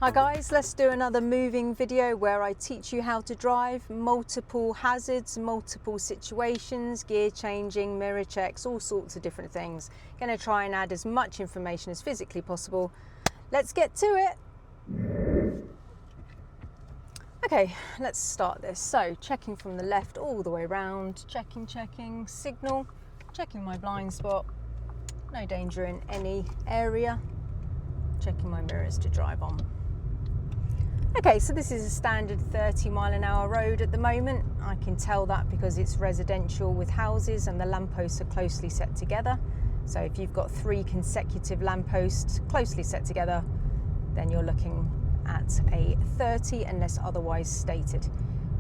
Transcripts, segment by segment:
Hi guys, let's do another moving video where I teach you how to drive, multiple hazards, multiple situations, gear changing, mirror checks, all sorts of different things. Going to try and add as much information as physically possible. Let's get to it. Okay, let's start this. So checking from the left all the way around, checking, signal, checking my blind spot, no danger in any area, checking my mirrors to drive on. Okay, so this is a standard 30-mile-an-hour road at the moment. I can tell that because it's residential with houses and the lampposts are closely set together. So if you've got 3 consecutive lampposts closely set together, then you're looking at a 30 unless otherwise stated.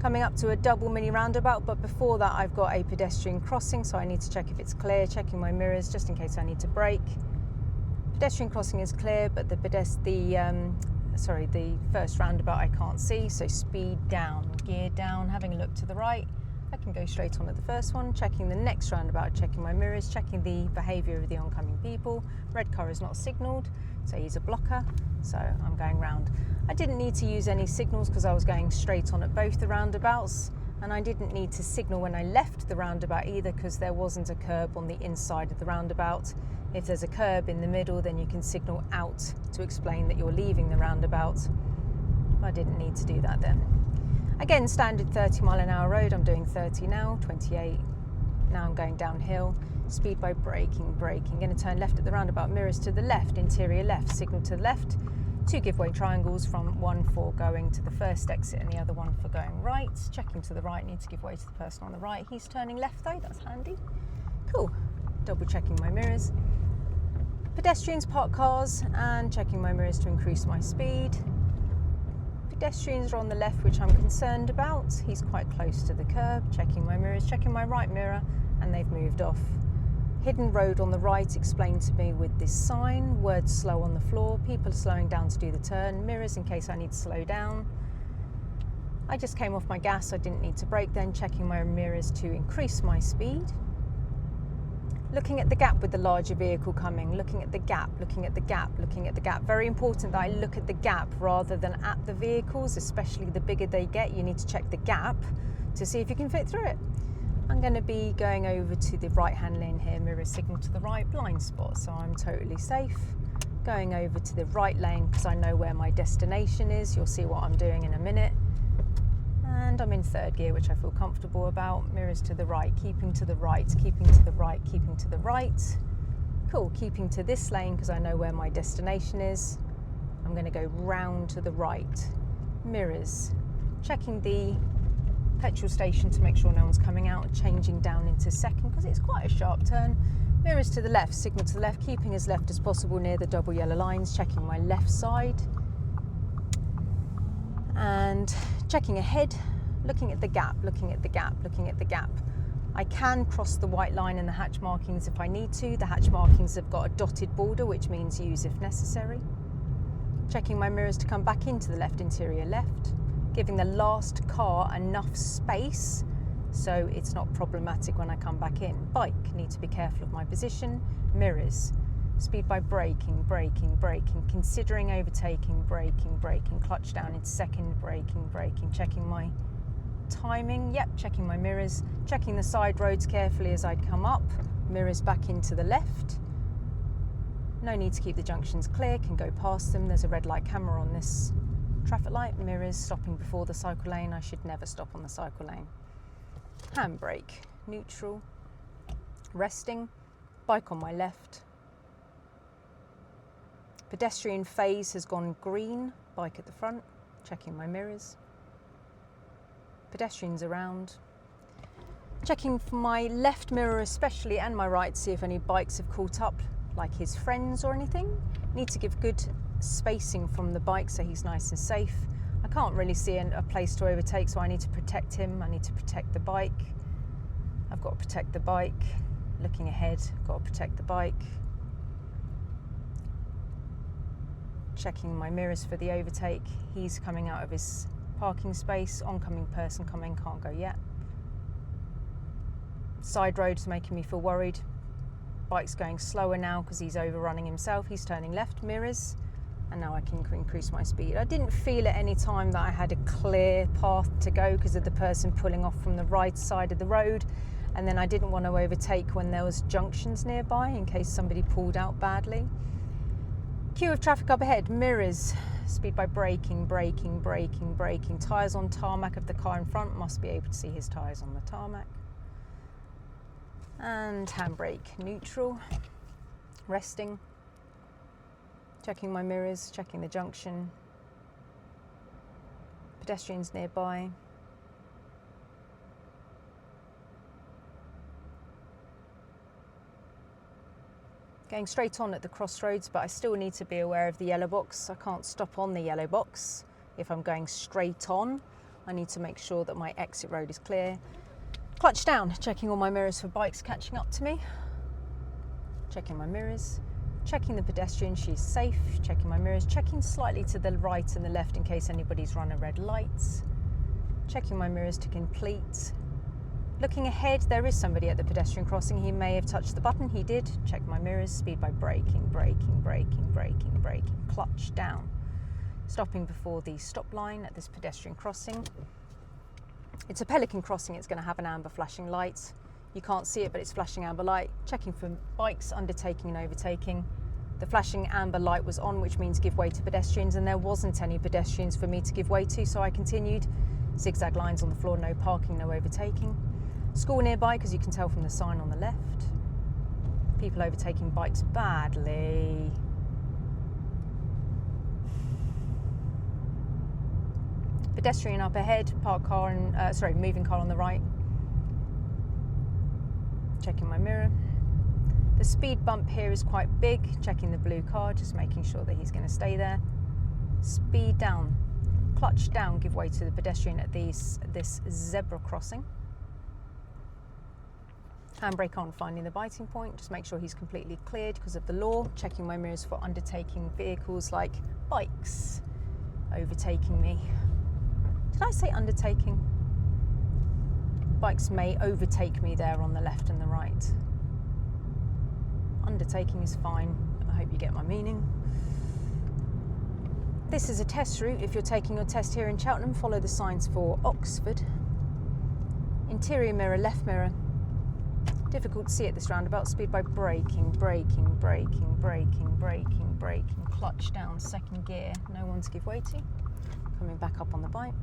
Coming up to a double mini roundabout, but before that I've got a pedestrian crossing, so I need to check if it's clear, checking my mirrors just in case I need to brake. Pedestrian crossing is clear, but the first roundabout I can't see, so speed down, gear down, having a look to the right. I can go straight on at the first one, checking the next roundabout, checking my mirrors, checking the behaviour of the oncoming people. Red car is not signalled, so he's a blocker, so I'm going round. I didn't need to use any signals because I was going straight on at both the roundabouts, and I didn't need to signal when I left the roundabout either because there wasn't a curb on the inside of the roundabout. If there's a curb in the middle, then you can signal out to explain that you're leaving the roundabout. I didn't need to do that then. Again, standard 30-mile-an-hour road. I'm doing 30 now, 28. Now I'm going downhill. Speed by braking. Going to turn left at the roundabout. Mirrors to the left, interior left. Signal to the left. 2 giveaway triangles, from one for going to the first exit and the other one for going right. Checking to the right, need to give way to the person on the right. He's turning left though, that's handy. Cool. Double checking my mirrors. Pedestrians, parked cars, and checking my mirrors to increase my speed. Pedestrians are on the left, which I'm concerned about. He's quite close to the curb. Checking my mirrors, checking my right mirror, and they've moved off. Hidden road on the right explained to me with this sign. Words slow on the floor. People are slowing down to do the turn. Mirrors in case I need to slow down. I just came off my gas. I didn't need to brake then. Checking my mirrors to increase my speed. Looking at the gap with the larger vehicle coming, looking at the gap. Very important that I look at the gap rather than at the vehicles, especially the bigger they get. You need to check the gap to see if you can fit through it. I'm going to be going over to the right-hand lane here, mirror signal to the right, blind spot, so I'm totally safe. Going over to the right lane because I know where my destination is. You'll see what I'm doing in a minute. And I'm in 3rd gear, which I feel comfortable about. Mirrors to the right, keeping to the right, keeping to the right, keeping to the right. Cool, keeping to this lane because I know where my destination is. I'm going to go round to the right. Mirrors, checking the petrol station to make sure no one's coming out, changing down into 2nd because it's quite a sharp turn. Mirrors to the left, signal to the left, keeping as left as possible near the double yellow lines, checking my left side. And checking ahead, looking at the gap. I can cross the white line and the hatch markings if I need to. The hatch markings have got a dotted border, which means use if necessary. Checking my mirrors to come back into the left, interior left. Giving the last car enough space so it's not problematic when I come back in. Bike, need to be careful of my position. Mirrors. Speed by braking, considering overtaking, braking, clutch down in 2nd, braking, checking my timing, checking my mirrors, checking the side roads carefully as I come up, mirrors back into the left. No need to keep the junctions clear, can go past them. There's a red light camera on this traffic light. Mirrors stopping before the cycle lane. I should never stop on the cycle lane. Handbrake, neutral, resting, bike on my left. Pedestrian phase has gone green, bike at the front, checking my mirrors. Pedestrians around. Checking for my left mirror especially and my right to see if any bikes have caught up, like his friends or anything. Need to give good spacing from the bike so he's nice and safe. I can't really see a place to overtake, so I need to protect him. I need to protect the bike. I've got to protect the bike. Looking ahead, got to protect the bike. Checking my mirrors for the overtake. He's coming out of his parking space. Oncoming person coming, can't go yet. Side roads making me feel worried. Bike's going slower now because he's overrunning himself. He's turning left, mirrors. And now I can increase my speed. I didn't feel at any time that I had a clear path to go because of the person pulling off from the right side of the road. And then I didn't want to overtake when there was junctions nearby in case somebody pulled out badly. Queue of traffic up ahead, mirrors, speed by braking. Tyres on tarmac of the car in front, must be able to see his tyres on the tarmac. And handbrake, neutral, resting, checking my mirrors, checking the junction, pedestrians nearby. Going straight on at the crossroads, but I still need to be aware of the yellow box. I can't stop on the yellow box if I'm going straight on. I need to make sure that my exit road is clear. Clutch down, checking all my mirrors for bikes catching up to me. Checking my mirrors, checking the pedestrian, she's safe. Checking my mirrors, checking slightly to the right and the left in case anybody's run a red light. Checking my mirrors to complete. Looking ahead, there is somebody at the pedestrian crossing. He may have touched the button. He did. Check my mirrors. Speed by braking. Clutch down. Stopping before the stop line at this pedestrian crossing. It's a pelican crossing. It's going to have an amber flashing light. You can't see it, but it's flashing amber light. Checking for bikes undertaking and overtaking. The flashing amber light was on, which means give way to pedestrians, and there wasn't any pedestrians for me to give way to, so I continued. Zigzag lines on the floor, no parking, no overtaking. School nearby, because you can tell from the sign on the left. People overtaking bikes badly. Pedestrian up ahead, moving car on the right. Checking my mirror. The speed bump here is quite big. Checking the blue car, just making sure that he's going to stay there. Speed down, clutch down, give way to the pedestrian at this zebra crossing. Handbrake on, finding the biting point, just make sure he's completely cleared because of the law. Checking my mirrors for undertaking vehicles like bikes overtaking me. Did I say undertaking? Bikes may overtake me there on the left and the right. Undertaking is fine. I hope you get my meaning. This is a test route. If you're taking your test here in Cheltenham, follow the signs for Oxford. Interior mirror, left mirror. Difficult to see at this roundabout. Speed by braking. Clutch down, second gear. No one to give way to. Coming back up on the bike.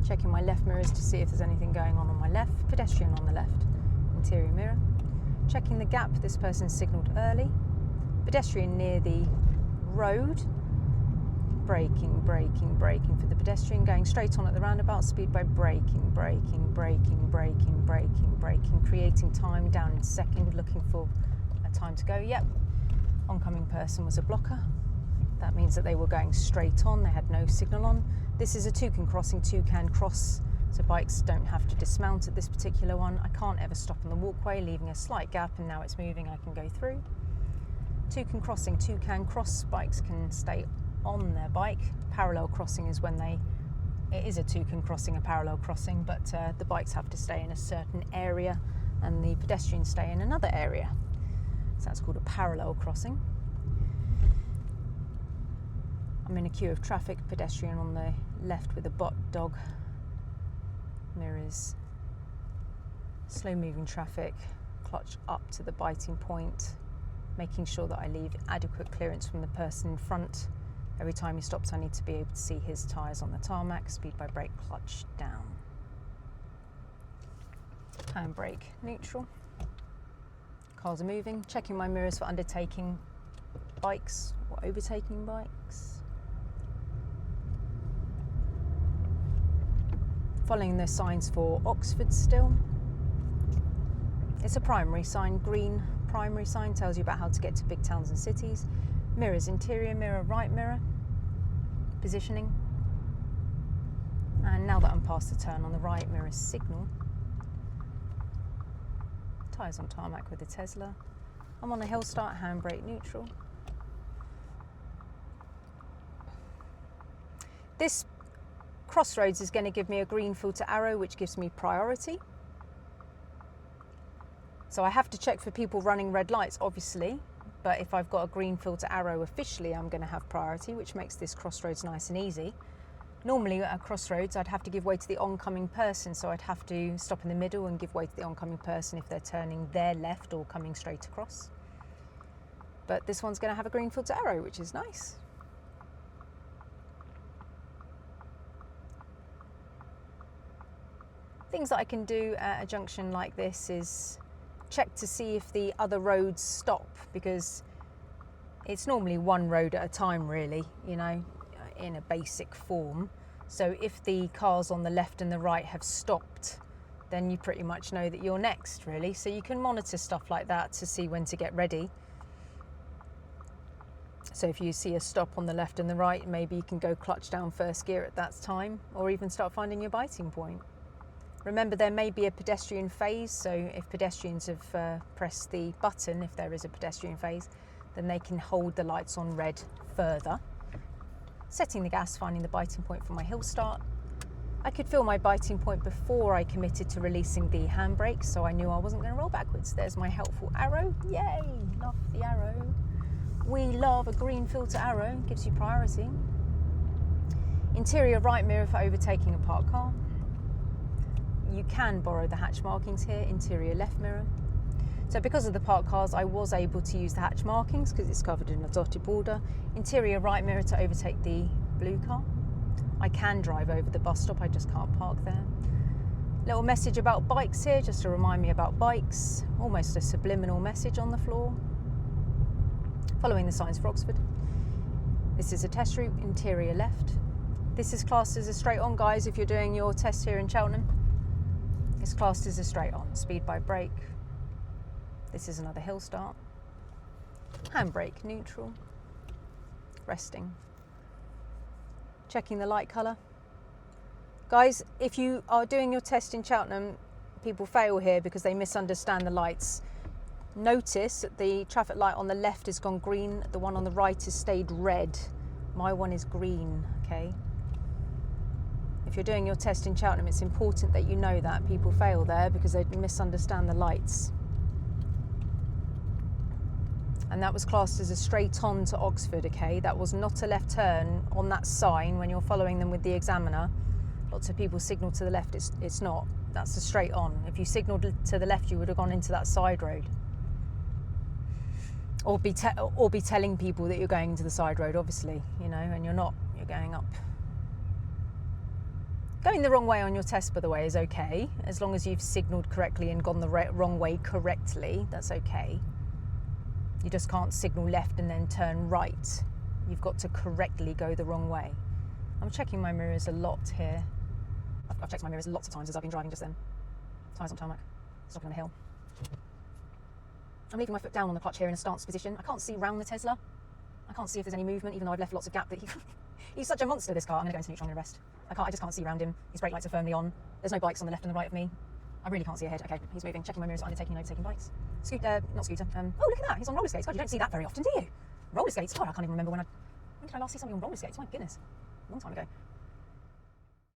Checking my left mirrors to see if there's anything going on my left. Pedestrian on the left. Interior mirror. Checking the gap. This person signalled early. Pedestrian near the road. Braking for the pedestrian. Going straight on at the roundabout. Speed by braking. Creating time down in second. Looking for a time to go. Yep. Oncoming person was a blocker. That means that they were going straight on. They had no signal on. This is a toucan crossing. Toucan cross. So bikes don't have to dismount at this particular one. I can't ever stop on the walkway, leaving a slight gap, and now it's moving. I can go through. Toucan crossing. Toucan cross. Bikes can stay on their bike. Parallel crossing is when it is a toucan crossing, a parallel crossing, but the bikes have to stay in a certain area and the pedestrians stay in another area. So that's called a parallel crossing. I'm in a queue of traffic, pedestrian on the left with a bot dog. Mirrors. Slow moving traffic, clutch up to the biting point, making sure that I leave adequate clearance from the person in front. Every time he stops, I need to be able to see his tyres on the tarmac. Speed by brake, clutch down. Handbrake, neutral. Cars are moving. Checking my mirrors for undertaking bikes or overtaking bikes. Following the signs for Oxford still. It's a primary sign, green primary sign, tells you about how to get to big towns and cities. Mirrors, interior mirror, right mirror, positioning. And now that I'm past the turn on the right, mirror signal. Tyres on tarmac with the Tesla. I'm on a hill start, handbrake neutral. This crossroads is going to give me a green filter arrow, which gives me priority. So I have to check for people running red lights, obviously, but if I've got a green filter arrow officially, I'm going to have priority, which makes this crossroads nice and easy. Normally at a crossroads, I'd have to give way to the oncoming person, so I'd have to stop in the middle and give way to the oncoming person if they're turning their left or coming straight across. But this one's going to have a green filter arrow, which is nice. Things that I can do at a junction like this is check to see if the other roads stop, because it's normally one road at a time really, you know, in a basic form. So if the cars on the left and the right have stopped, then you pretty much know that you're next really. So you can monitor stuff like that to see when to get ready. So if you see a stop on the left and the right, maybe you can go clutch down first gear at that time, or even start finding your biting point. Remember, there may be a pedestrian phase, so if pedestrians have pressed the button, if there is a pedestrian phase, then they can hold the lights on red further. Setting the gas, finding the biting point for my hill start. I could feel my biting point before I committed to releasing the handbrake, so I knew I wasn't going to roll backwards. There's my helpful arrow. Yay! Love the arrow. We love a green filter arrow, gives you priority. Interior right mirror for overtaking a parked car. You can borrow the hatch markings here, interior left mirror. So because of the parked cars, I was able to use the hatch markings because it's covered in a dotted border. Interior right mirror to overtake the blue car. I can drive over the bus stop, I just can't park there. Little message about bikes here, just to remind me about bikes. Almost a subliminal message on the floor. Following the signs for Oxford. This is a test route, interior left. This is classed as a straight on, guys, if you're doing your test here in Cheltenham. It's classed as a straight on, speed by brake. This is another hill start. Handbrake, neutral. Resting. Checking the light colour. Guys, if you are doing your test in Cheltenham, people fail here because they misunderstand the lights. Notice that the traffic light on the left has gone green, the one on the right has stayed red. My one is green, okay? If you're doing your test in Cheltenham, it's important that you know that. People fail there because they misunderstand the lights. And that was classed as a straight on to Oxford, okay? That was not a left turn on that sign when you're following them with the examiner. Lots of people signal to the left, it's not. That's a straight on. If you signalled to the left, you would have gone into that side road. Or be telling people that you're going into the side road, obviously, you know, and you're not, you're going up. Going the wrong way on your test, by the way, is okay. As long as you've signalled correctly and gone the wrong way correctly, that's okay. You just can't signal left and then turn right. You've got to correctly go the wrong way. I'm checking my mirrors a lot here. I've checked my mirrors lots of times as I've been driving just then. Tyres on tarmac, stopping on a hill. I'm leaving my foot down on the clutch here in a stance position. I can't see round the Tesla. I can't see if there's any movement, even though I've left lots of gap. That he's such a monster, this car. I'm going to go into neutral and rest. I just can't see around him. His brake lights are firmly on. There's no bikes on the left and the right of me. I really can't see ahead. Okay, he's moving. Checking my mirrors, undertaking and overtaking bikes. Not scooter. Oh, look at that. He's on roller skates. God, you don't see that very often, do you? Roller skates. God, I can't even remember when did I last see somebody on roller skates? My goodness. A long time ago.